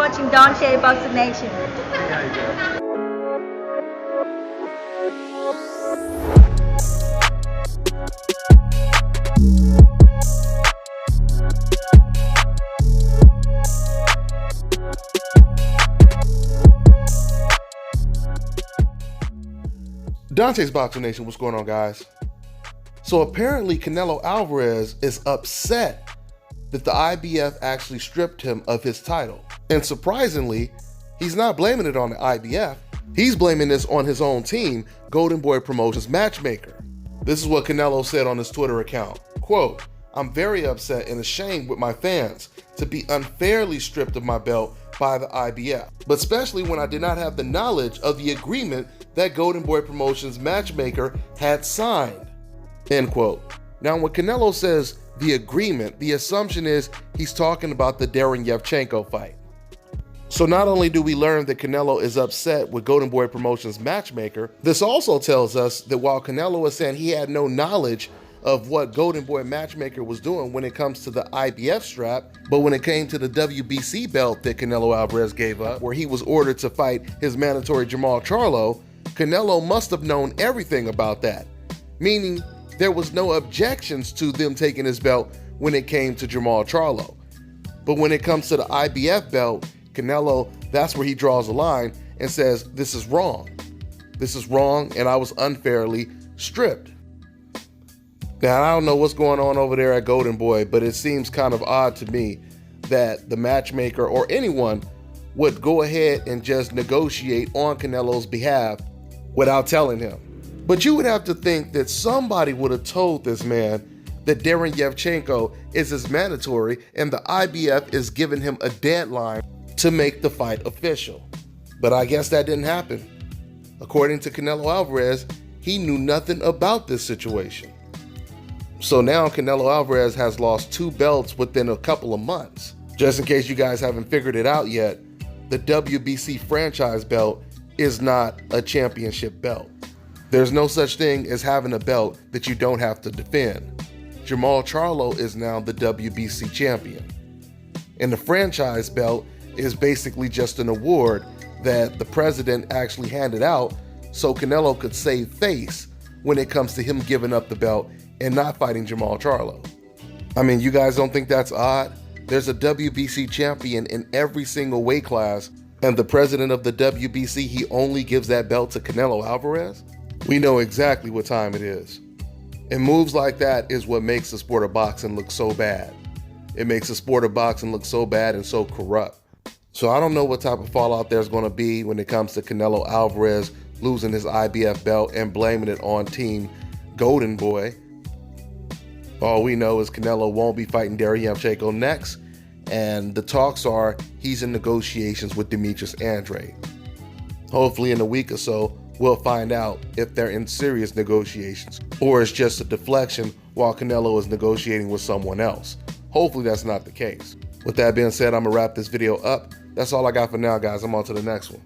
watching Dante Boxing Nation. Dante's Boxing Nation, what's going on, guys? So apparently Canelo Alvarez is upset that the IBF actually stripped him of his title. And surprisingly, he's not blaming it on the IBF. He's blaming this on his own team, Golden Boy Promotions matchmaker. This is what Canelo said on his Twitter account. Quote, "I'm very upset and ashamed with my fans to be unfairly stripped of my belt by the IBF, but especially when I did not have the knowledge of the agreement that Golden Boy Promotions matchmaker had signed." End quote. Now, when Canelo says the agreement, the assumption is he's talking about the Darren Yevchenko fight. So not only do we learn that Canelo is upset with Golden Boy Promotions matchmaker, this also tells us that while Canelo is saying he had no knowledge of what Golden Boy matchmaker was doing when it comes to the IBF strap, but when it came to the WBC belt that Canelo Alvarez gave up, where he was ordered to fight his mandatory Jermall Charlo, Canelo must have known everything about that, meaning there was no objections to them taking his belt when it came to Jermall Charlo. But when it comes to the IBF belt, Canelo, that's where he draws a line and says, this is wrong. This is wrong, and I was unfairly stripped. Now, I don't know what's going on over there at Golden Boy, but it seems kind of odd to me that the matchmaker or anyone would go ahead and just negotiate on Canelo's behalf without telling him. But you would have to think that somebody would have told this man that Darren Yevchenko is his mandatory and the IBF is giving him a deadline to make the fight official. But I guess that didn't happen. According to Canelo Alvarez, he knew nothing about this situation. So now Canelo Alvarez has lost 2 belts within a couple of months. Just in case you guys haven't figured it out yet, the WBC franchise belt is not a championship belt. There's no such thing as having a belt that you don't have to defend. Jermall Charlo is now the WBC champion. And the franchise belt is basically just an award that the president actually handed out so Canelo could save face when it comes to him giving up the belt and not fighting Jermall Charlo. I mean, you guys don't think that's odd? There's a WBC champion in every single weight class, and the president of the WBC, he only gives that belt to Canelo Alvarez? We know exactly what time it is. And moves like that is what makes the sport of boxing look so bad. It makes the sport of boxing look so bad and so corrupt. So I don't know what type of fallout there's going to be when it comes to Canelo Alvarez losing his IBF belt and blaming it on Team Golden Boy. All we know is Canelo won't be fighting Darren Yevchenko next, and the talks are he's in negotiations with Demetrius Andrade. Hopefully in a week or so, we'll find out if they're in serious negotiations or it's just a deflection while Canelo is negotiating with someone else. Hopefully that's not the case. With that being said, I'm gonna wrap this video up. That's all I got for now, guys. I'm on to the next one.